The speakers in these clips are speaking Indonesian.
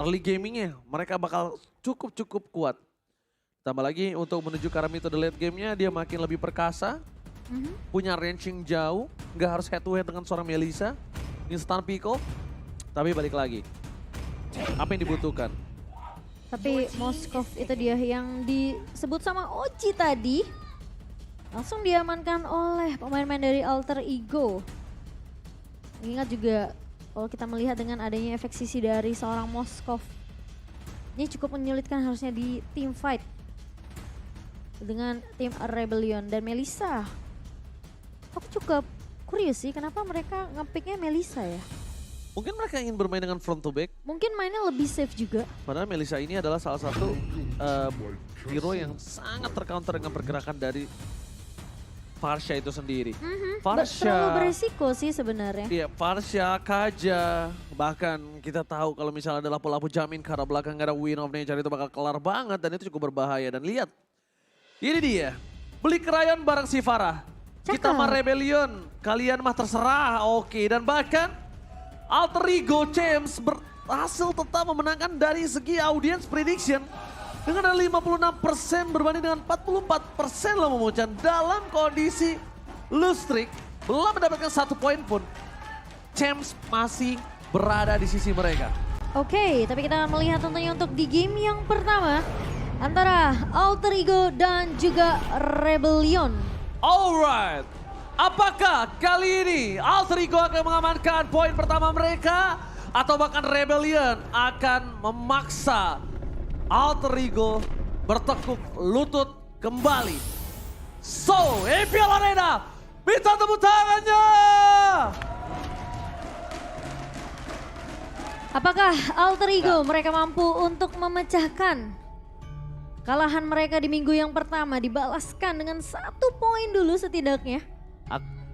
early gamingnya mereka bakal cukup kuat. Tambah lagi untuk menuju ke arah metode late gamenya dia makin lebih perkasa. Punya range yang jauh, nggak harus head to head dengan seorang Melissa. Instant pickle, tapi balik lagi. Apa yang dibutuhkan? Tapi Moskov itu dia yang disebut sama Oji tadi. Langsung diamankan oleh pemain-pemain dari Alter Ego. Ingat juga kalau kita melihat dengan adanya efek sisi dari seorang Moskov. Ini cukup menyulitkan harusnya di team fight. Dengan tim Rebellion dan Melissa. Aku cukup curious sih kenapa mereka ngepicknya Melissa ya. Mungkin mereka ingin bermain dengan front to back. Mungkin mainnya lebih safe juga. Padahal Melissa ini adalah salah satu hero yang sangat tercounter dengan pergerakan dari Farsha itu sendiri. Terlalu beresiko sih sebenarnya. Iya, Farsha, Kaja, bahkan kita tahu kalau misalnya ada lapu-lapu jamin ke arah belakang ada Win of Nature itu bakal kelar banget dan itu cukup berbahaya. Dan lihat, ini dia, beli krayon bareng si Farah. Kita mah Rebellion, kalian mah terserah, oke. Dan bahkan Alter Ego James berhasil tetap memenangkan dari segi audience prediction. Dengan ada 56% berbanding dengan 44% loh Momocan. Dalam kondisi lose streak, belum mendapatkan 1 poin pun. James masih berada di sisi mereka. Oke, tapi kita akan melihat tentunya untuk di game yang pertama. Antara Alter Ego dan juga Rebellion. Alright, apakah kali ini Alter Ego akan mengamankan poin pertama mereka? Atau bahkan Rebellion akan memaksa Alter Ego bertekuk lutut kembali? So, EPL Arena, minta tepuk tangannya! Apakah Alter Ego mereka mampu untuk memecahkan kalahan mereka di minggu yang pertama, dibalaskan dengan 1 poin dulu setidaknya?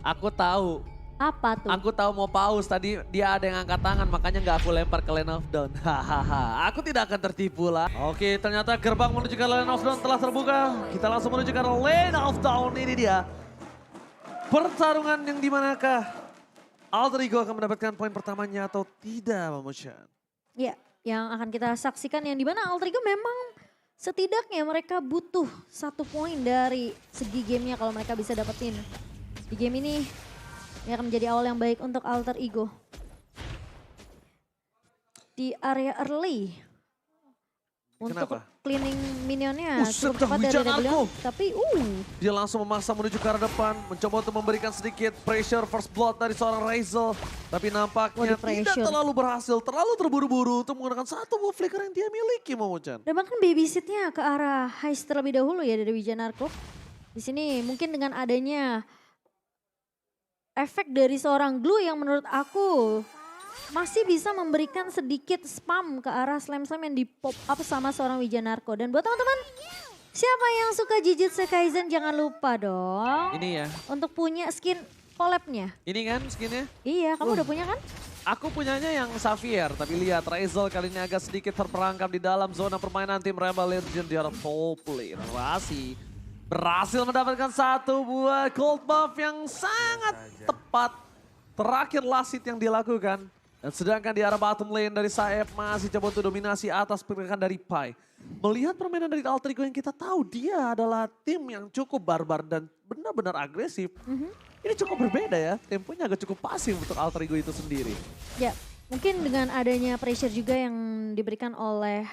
Aku tahu. Apa tuh? Aku tahu mau pause tadi dia ada yang angkat tangan makanya nggak aku lempar ke Lane of Dawn. Hahaha, aku tidak akan tertipu lah. Oke, ternyata gerbang menuju ke Lane of Dawn telah terbuka. Kita langsung menuju ke Lane of Dawn, ini dia. Pertarungan yang dimanakah Alter Ego akan mendapatkan poin pertamanya atau tidak, Mamushan? Ya, yang akan kita saksikan yang dimana Alter Ego memang setidaknya mereka butuh 1 poin dari segi gamenya kalau mereka bisa dapetin. Di game ini akan menjadi awal yang baik untuk Alter Ego. Di area early. Untuk Kenapa? cleaning minionnya Buset cukup dah, cepat dari hujan Rebellion. aku. Tapi Dia langsung memaksa menuju ke arah depan, mencoba untuk memberikan sedikit pressure first blood dari seorang Razel. Tapi nampaknya tidak terlalu berhasil, terlalu terburu-buru untuk menggunakan 1 buah flicker yang dia miliki, Momochan. dan bahkan babysitnya ke arah heist terlebih dahulu ya dari Wijanarko. Di sini mungkin dengan adanya efek dari seorang Glue yang menurut aku masih bisa memberikan sedikit spam ke arah slam-slam yang di pop up sama seorang Wijanarko. Dan buat teman-teman, siapa yang suka Jujutsu Kaisen jangan lupa dong Ini ya. untuk punya skin collab-nya. Ini kan skinnya? Iya, kamu udah punya kan? Aku punyanya yang Xavier, tapi lihat Razel kali ini agak sedikit terperangkap di dalam zona permainan tim Rebel Legend di arah full play. Berhasil mendapatkan 1 buah gold buff yang sangat tepat. Terakhir last hit yang dilakukan. Dan sedangkan di arah bottom lane dari Saeb masih coba untuk dominasi atas pergerakan dari Pai. Melihat permainan dari Alter Ego yang kita tahu dia adalah tim yang cukup barbar dan benar-benar agresif. Ini cukup berbeda ya, temponya agak cukup pasif untuk Alter Ego itu sendiri. Ya, mungkin dengan adanya pressure juga yang diberikan oleh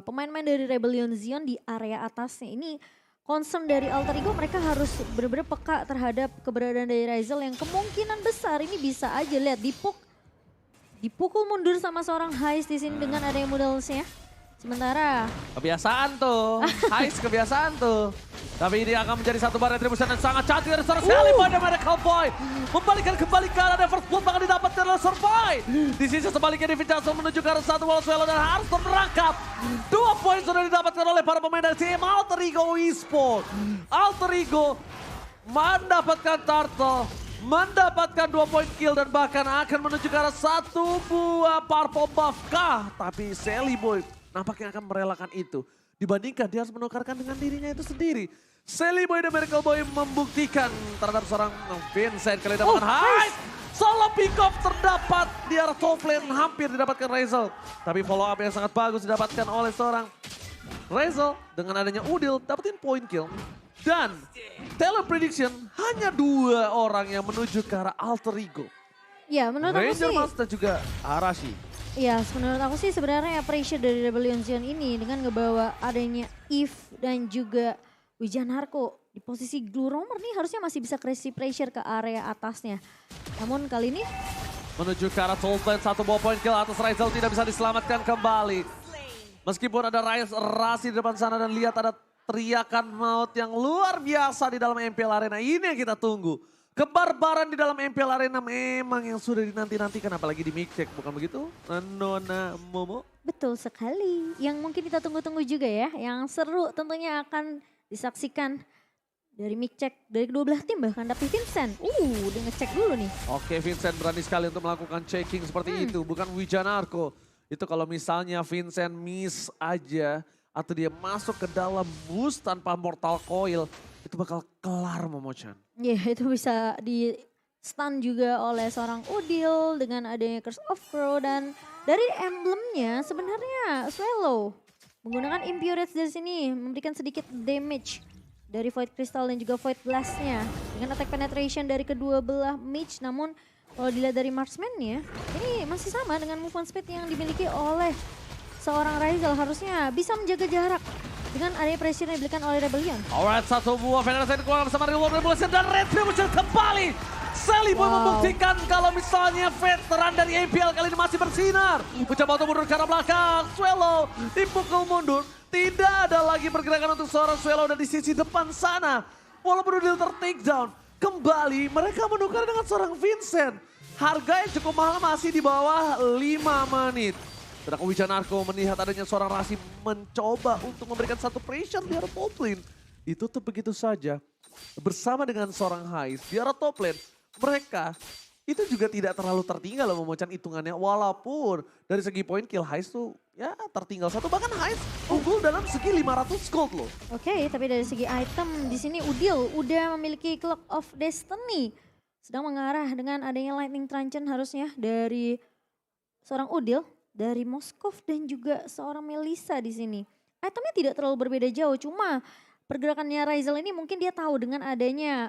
pemain-pemain dari Rebellion Zion di area atasnya ini, concern dari Alter Ego mereka harus benar-benar peka terhadap keberadaan dari Razel yang kemungkinan besar ini bisa aja lihat dipukul mundur sama seorang Heist di sini dengan adanya modalsnya. Sementara kebiasaan tuh, Heist kebiasaan tuh. Tapi ini akan menjadi 1 bar retribusi dan sangat cantik dari seorang sekali pada Medical Boy. Membalikan kembali ke arah first blood bakal didapatkan oleh Survive. Di sisi sebaliknya Divi Jackson menuju ke arah 1 wall swallow dan harus merangkap. 2 poin sudah didapatkan oleh para pemain dari tim Alter Ego Esports. Alter Ego mendapatkan turtle, mendapatkan 2 poin kill dan bahkan akan menuju ke arah 1 buah purple buff kah. Tapi Sally Boy nampaknya akan merelakan itu. Dibandingkan dia harus menukarkan dengan dirinya itu sendiri. Sally Boy dan Miracle Boy membuktikan terhadap seorang Vincent kali dapatkan Heist. Solo pick off terdapat di arah top lane, hampir didapatkan Razel. Tapi follow up yang sangat bagus didapatkan oleh seorang Razel. Dengan adanya Udil, dapetin point kill. Dan teleprediction hanya 2 orang yang menuju ke arah Alter Ego. Ya menurut aku Ranger sih. Master juga Arashi. Ya, menurut aku sih sebenarnya pressure dari Rebellion Zion ini dengan ngebawa adanya Eve dan juga Wijanarko di posisi Blue Roamer nih harusnya masih bisa kasih pressure ke area atasnya. Namun kali ini Menuju ke arah top lane, 1 buah point kill atas Razel tidak bisa diselamatkan kembali. Meskipun ada Rasi di depan sana dan lihat ada teriakan maut yang luar biasa di dalam MPL Arena. Ini yang kita tunggu. Kebarbaran di dalam MPL Arena memang yang sudah dinanti-nantikan, apalagi di mic check, bukan begitu? Nona Momo. betul sekali. Yang mungkin kita tunggu-tunggu juga ya. Yang seru tentunya akan disaksikan dari mic check dari kedua belah tim bahkan. Tapi Vincent, udah ngecek dulu nih. Oke, Vincent berani sekali untuk melakukan checking seperti itu. Bukan Wijanarko. Itu kalau misalnya Vincent miss aja atau dia masuk ke dalam boost tanpa mortal coil, itu bakal kelar Momochan. Ya itu bisa di stun juga oleh seorang Udil dengan adanya Curse of Crow. Dan dari emblemnya sebenarnya Swallow menggunakan Impurity dari sini memberikan sedikit damage dari Void Crystal dan juga Void Blast-nya. Dengan attack penetration dari kedua belah mage, namun kalau dilihat dari marksman-nya ini masih sama dengan movement speed yang dimiliki oleh seorang Razel. Harusnya bisa menjaga jarak dengan area pressure yang diberikan oleh Rebellion. Alright, 1 buah Federasi dikeluarkan bersama Reward Revolution dan Retribution kembali. Sally Boy membuktikan kalau misalnya veteran dari APL kali ini masih bersinar. Mencoba untuk mundur ke arah belakang. Swallow dipukul mundur. Tidak ada lagi pergerakan untuk seorang Swallow dan di sisi depan sana. Walaupun Udil ter-take down, kembali mereka menukar dengan seorang Vincent. Harga yang cukup mahal masih di bawah 5 menit. Sedangkan Wijanarko melihat adanya seorang Rasi mencoba untuk memberikan satu pressure di arah top lane. Ditutup begitu saja. Bersama dengan seorang Hais di arah top lane, mereka itu juga tidak terlalu tertinggal loh Momochan hitungannya. Walaupun dari segi point kill Hais tuh ya tertinggal 1. Bahkan Hais unggul dalam segi 500 gold loh. Oke, tapi dari segi item di sini Udil udah memiliki Clock of Destiny. Sedang mengarah dengan adanya Lightning Truncheon harusnya dari seorang Udil. Dari Moskov dan juga seorang Melissa di sini. Itemnya tidak terlalu berbeda jauh, cuma pergerakannya Razel ini mungkin dia tahu dengan adanya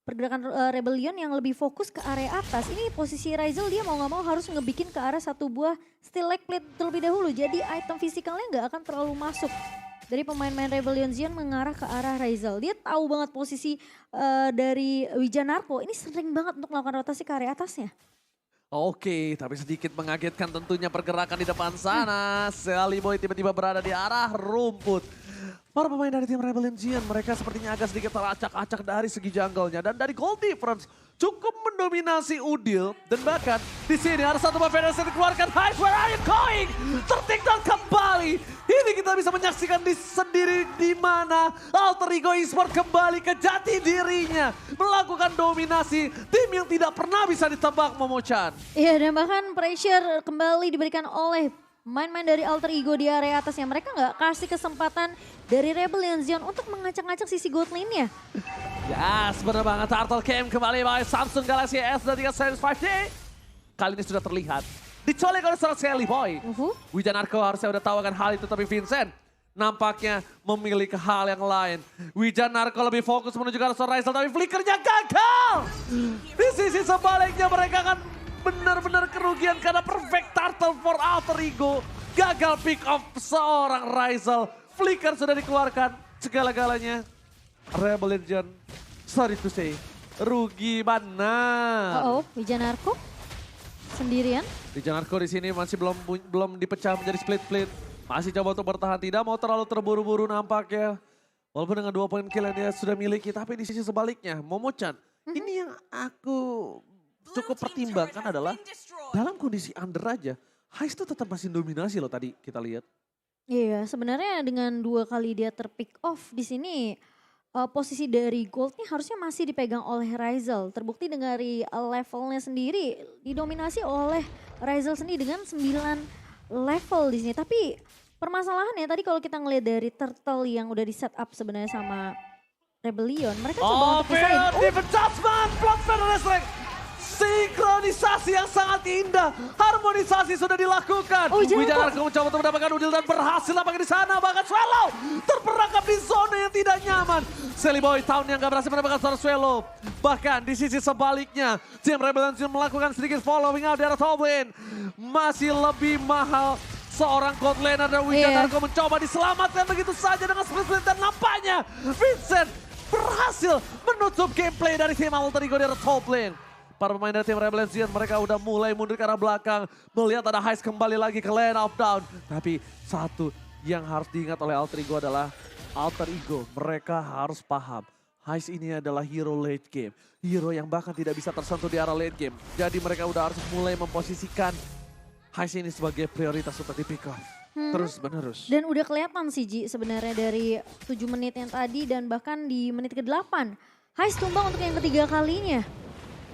pergerakan Rebellion yang lebih fokus ke area atas. Ini posisi Razel dia mau nggak mau harus ngebikin ke arah 1 buah Steel Plate terlebih dahulu. Jadi item fisikalnya nggak akan terlalu masuk. Dari pemain-pemain Rebellion Zion mengarah ke arah Razel. Dia tahu banget posisi dari Wijanarko ini sering banget untuk melakukan rotasi ke area atasnya. Oke, tapi sedikit mengagetkan tentunya pergerakan di depan sana. Sally Boy tiba-tiba berada di arah rumput. Para pemain dari tim Rebellion Zion, mereka sepertinya agak sedikit teracak-acak dari segi jungle-nya. Dan dari gold difference cukup mendominasi Udil. Dan bahkan di sini ada satu buah Federasi yang dikeluarkan. Hais, where are you going? Tertikdown kembali. Ini kita bisa menyaksikan sendiri di mana Alter Ego Esports kembali ke jati dirinya. Melakukan dominasi tim yang tidak pernah bisa ditebak Momochan. Iya, dan bahkan pressure kembali diberikan oleh main-main dari Alter Ego di area atasnya. Mereka nggak kasih kesempatan dari Rebellion Zion untuk mengacak-ngacak sisi gold lane-nya. Yes, benar banget. Turtle Cam kembali by Samsung Galaxy S23 Series 5G. Kali ini sudah terlihat. Dicolek oleh seorang Sally Boy. Wijanarko harusnya udah tahu akan hal itu, tapi Vincent nampaknya memiliki hal yang lain. Wijanarko lebih fokus menuju ke arah seorang Razel, tapi flickernya gagal. Di sisi sebaliknya mereka akan benar-benar kerugian karena perfect turtle for Alter Ego. Gagal pick off seorang Razel. Flicker sudah dikeluarkan. Segala-galanya Rebellion Zion, sorry to say, rugi benar. Wijanarko sendirian. Wijanarko di sini masih belum dipecah menjadi split-split. Masih coba untuk bertahan, tidak mau terlalu terburu-buru nampaknya. Walaupun dengan 2 poin kill yang dia sudah miliki, tapi di sisi sebaliknya Momochan, ini yang aku cukup pertimbangkan adalah dalam kondisi under aja, Hais itu tetap masih dominasi loh tadi kita lihat. Iya, sebenarnya dengan 2 kali dia terpick off di sini, posisi dari goldnya harusnya masih dipegang oleh Razel. Terbukti dari levelnya sendiri didominasi oleh Razel sendiri dengan 9 level di sini. Tapi permasalahannya tadi kalau kita ngelihat dari turtle yang udah di set up sebenarnya sama Rebellion, mereka coba untuk pisahin. Defense Judgment, Blood Feather Resurrect. Sinkronisasi yang sangat indah. Harmonisasi sudah dilakukan. Wijanarko mencoba untuk mendapatkan udil dan berhasil apakah di sana. Bahkan Swallow terperangkap di zona yang tidak nyaman. Silly Boy Town yang gak berhasil mendapatkan seorang Swallow. Bahkan di sisi sebaliknya, tim Rebellion melakukan sedikit following out dari top lane. Masih lebih mahal seorang god laner dan Wijanarko mencoba diselamatkan begitu saja dengan split dan nampaknya Vincent berhasil menutup gameplay dari tim Alter Ego dari top lane. Para pemain dari tim Rebellion mereka udah mulai mundur ke arah belakang. Melihat ada Heist kembali lagi ke lane of down. Tapi satu yang harus diingat oleh Alter Ego adalah Alter Ego. Mereka harus paham. Heist ini adalah hero late game. Hero yang bahkan tidak bisa tersentuh di arah late game. Jadi mereka udah harus mulai memposisikan Heist ini sebagai prioritas untuk di pick off. Terus menerus. Dan udah kelihatan sih Ji sebenarnya dari 7 menit yang tadi dan bahkan di menit ke-8. Heist tumbang untuk yang ketiga kalinya.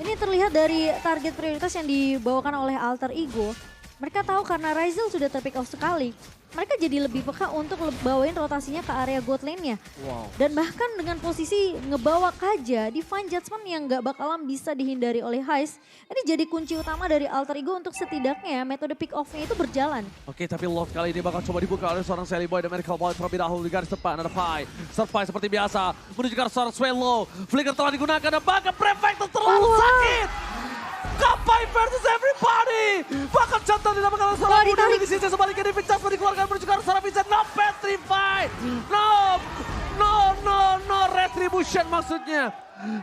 Ini terlihat dari target prioritas yang dibawakan oleh Alter Ego. Mereka tahu karena Ryzel sudah terpick off sekali. Mereka jadi lebih peka untuk bawain rotasinya ke area god lane-nya. Wow. Dan bahkan dengan posisi ngebawa Kaja, Divine Judgment yang gak bakalan bisa dihindari oleh Heist. Ini jadi kunci utama dari Alter Ego untuk setidaknya metode pick off-nya itu berjalan. Oke, tapi Lord kali ini bakal coba dibuka oleh seorang Sally Boy dan Medical Boy terlebih dahulu di garis depan. Ada Pai. Survive seperti biasa. Menuju ke arah seorang Swallow. Flicker telah digunakan dan bahkan Prefector terlalu sakit. Kapai versus everybody. Bahkan Chantal didapatkan oleh seorang muda di sisi sebaliknya di Vincent dikeluarkan menuju ke arah seorang Vincent. No petrify. No retribution maksudnya.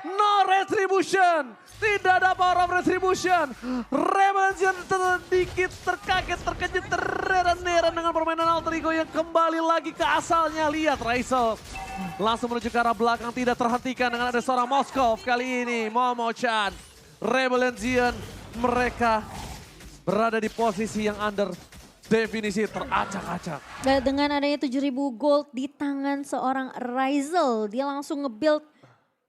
No retribution. Tidak ada power of retribution. Rebellion sedikit terkaget, terkejut, terheran-heran dengan permainan Alter Ego yang kembali lagi ke asalnya. Lihat Ryzel langsung menuju ke arah belakang, tidak terhentikan dengan ada seorang Moskov kali ini. Momo-chan. Rebellion mereka berada di posisi yang under definisi teracak-acak. Dengan adanya 7.000 gold di tangan seorang Ryzel, dia langsung nge-build.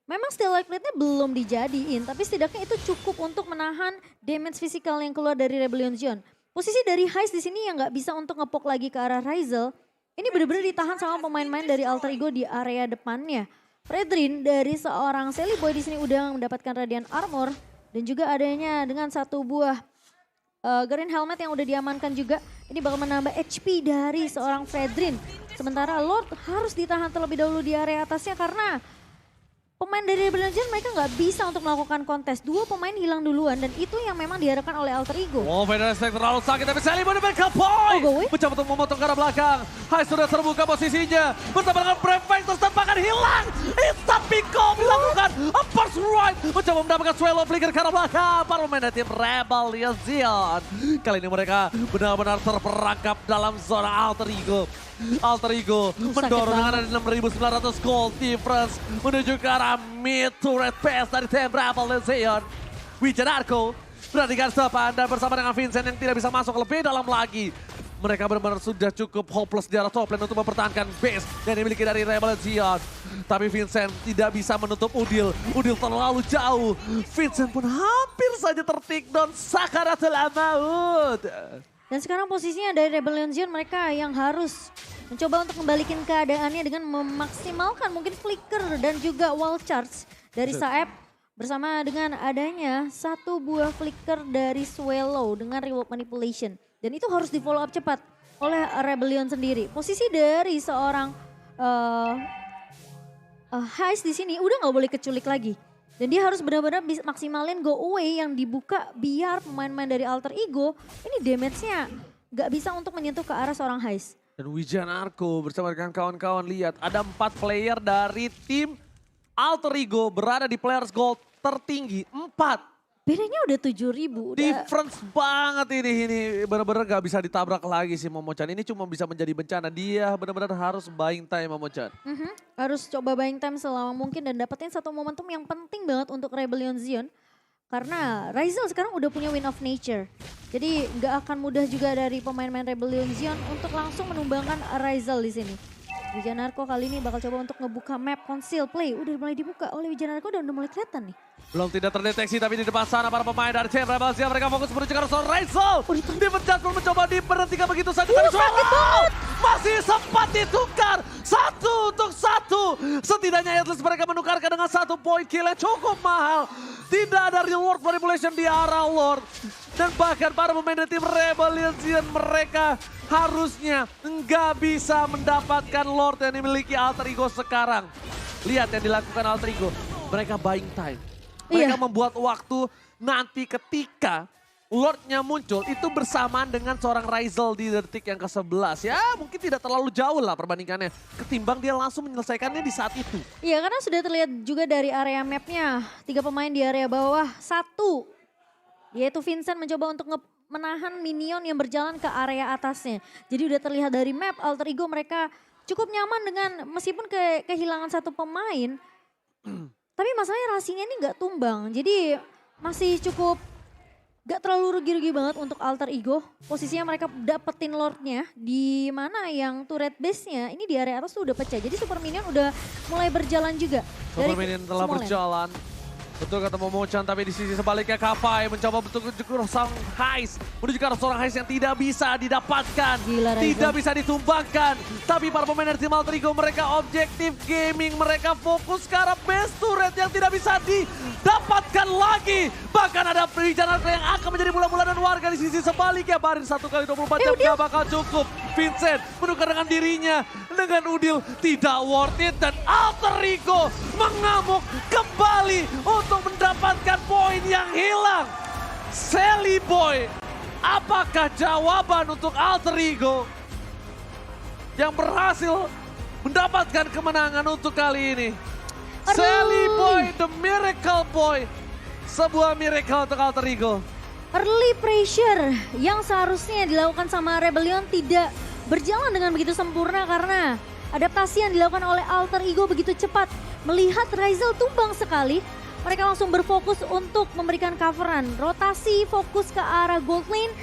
Memang Steel Light Plate-nya belum dijadiin, tapi setidaknya itu cukup untuk menahan damage fisikal yang keluar dari Rebellion Zion. Posisi dari Heist di sini yang nggak bisa untuk ngepok lagi ke arah Ryzel, ini benar-benar ditahan sama pemain-pemain dari Alter Ego di area depannya. Fredrin dari seorang Sally Boy di sini udah mendapatkan Radiant Armor. Dan juga adanya dengan satu buah green helmet yang udah diamankan juga. Ini bakal menambah HP dari seorang Fredrin. Sementara Lord harus ditahan terlebih dahulu di area atasnya karena pemain dari Rebellion mereka nggak bisa untuk melakukan kontes. Dua pemain hilang duluan dan itu yang memang diharapkan oleh Alter Ego. Wow, Federasi terlalu sakit tapi Sally Boy dengan Boy. Mencoba untuk memotong ke arah belakang. Hai sudah terbuka posisinya. Bersama dengan Prefector tanpa akan hilang. Instant Pico dilakukan. First right. Mencoba mendapatkan Swallow flicker ke arah belakang. Para pemain dari tim Rebellion Zion. Kali ini mereka benar-benar terperangkap dalam zona Alter Ego. Alter Ego mendorong dengan ada 6.900 gold difference menuju ke arah mid turret pass dari tim Rebellion Zion. Wijanarko berada di garis depan dan bersama dengan Vincent yang tidak bisa masuk lebih dalam lagi. Mereka benar-benar sudah cukup hopeless di arah top lane untuk mempertahankan base yang dimiliki dari Rebellion Zion. Tapi Vincent tidak bisa menutup Udil. Udil terlalu jauh. Vincent pun hampir saja tertakedown sakaratul maut. Dan sekarang posisinya dari Rebellion Zion mereka yang harus mencoba untuk kembalikan keadaannya dengan memaksimalkan mungkin flicker dan juga wall charge dari Saeb. Bersama dengan adanya satu buah flicker dari Swallow dengan reward manipulation. Dan itu harus di follow up cepat oleh Rebellion sendiri. Posisi dari seorang Heist di sini udah nggak boleh keculik lagi. Dan dia harus benar-benar maksimalin go away yang dibuka biar pemain-pemain dari Alter Ego ini damage-nya nggak bisa untuk menyentuh ke arah seorang Heist. Dan Wijanarko bersama dengan kawan-kawan lihat ada 4 player dari tim Alter Ego berada di players gold tertinggi 4. Bedanya udah 7.000. Difference banget ini benar-benar gak bisa ditabrak lagi sih Momo-chan. Ini cuma bisa menjadi bencana. Dia benar-benar harus buying time Momo-chan. Harus coba buying time selama mungkin dan dapetin satu momentum yang penting banget untuk Rebellion Zion. Karena Ryzel sekarang udah punya Win of Nature. Jadi gak akan mudah juga dari pemain-pemain Rebellion Zion untuk langsung menumbangkan Ryzel di sini. Wijanarko kali ini bakal coba untuk ngebuka map conceal play. Udah mulai dibuka oleh Wijanarko dan udah mulai kelihatan nih. Belum tidak terdeteksi tapi di depan sana para pemain dari tim Rebel Zion mereka fokus menuju ke arah Ryzel. Dipencet pun mencoba diberhentikan begitu saja. Tapi Swallow masih sempat ditukar. untuk satu. Setidaknya at least mereka menukarkan dengan 1 poin kill yang cukup mahal. Tidak ada reward manipulation di arah Lord. Dan bahkan para pemain dari tim Rebellion mereka harusnya nggak bisa mendapatkan Lord yang dimiliki Alter Ego sekarang. Lihat yang dilakukan Alter Ego. Mereka buying time. Mereka membuat waktu nanti ketika Lordnya muncul itu bersamaan dengan seorang Ryzel di detik yang ke-11. Ya mungkin tidak terlalu jauh lah perbandingannya. Ketimbang dia langsung menyelesaikannya di saat itu. Iya karena sudah terlihat juga dari area mapnya. 3 pemain di area bawah, 1. Yaitu Vincent mencoba untuk menahan minion yang berjalan ke area atasnya. Jadi udah terlihat dari map Alter Ego mereka cukup nyaman dengan meskipun kehilangan 1 pemain. Tapi masalahnya Rasinya ini nggak tumbang. Jadi masih cukup gak terlalu rugi-rugi banget untuk Alter Ego. Posisinya mereka dapetin Lordnya di mana yang turret base-nya ini di area atas tuh udah pecah. Jadi Super Minion udah mulai berjalan juga. Super Minion telah berjalan. Betul kata Momochan, tapi di sisi sebaliknya Kafai mencoba betul-betul seorang Heist. Menuju ke arah seorang Heist yang tidak bisa didapatkan. Gila, tidak bisa ditumbangkan. Tapi para pemain dari tim Alter Ego mereka objektif gaming. Mereka fokus ke arah base turret yang tidak bisa didapatkan lagi. Bahkan ada perencanaan yang akan menjadi bola-bola dan warga di sisi sebaliknya. Barin 1 kali 24 jam gak bakal cukup. Vincent menukar dengan dirinya. Dengan Udil tidak worth it. Dan Alter Ego mengamuk kembali untuk mendapatkan poin yang hilang. Sally Boy, apakah jawaban untuk Alter Ego yang berhasil mendapatkan kemenangan untuk kali ini? Sally Boy, the miracle boy. Sebuah miracle untuk Alter Ego. Early pressure yang seharusnya dilakukan sama Rebellion tidak berjalan dengan begitu sempurna karena adaptasi yang dilakukan oleh Alter Ego begitu cepat. Melihat Ryzel tumbang sekali, mereka langsung berfokus untuk memberikan coveran. Rotasi fokus ke arah gold lane.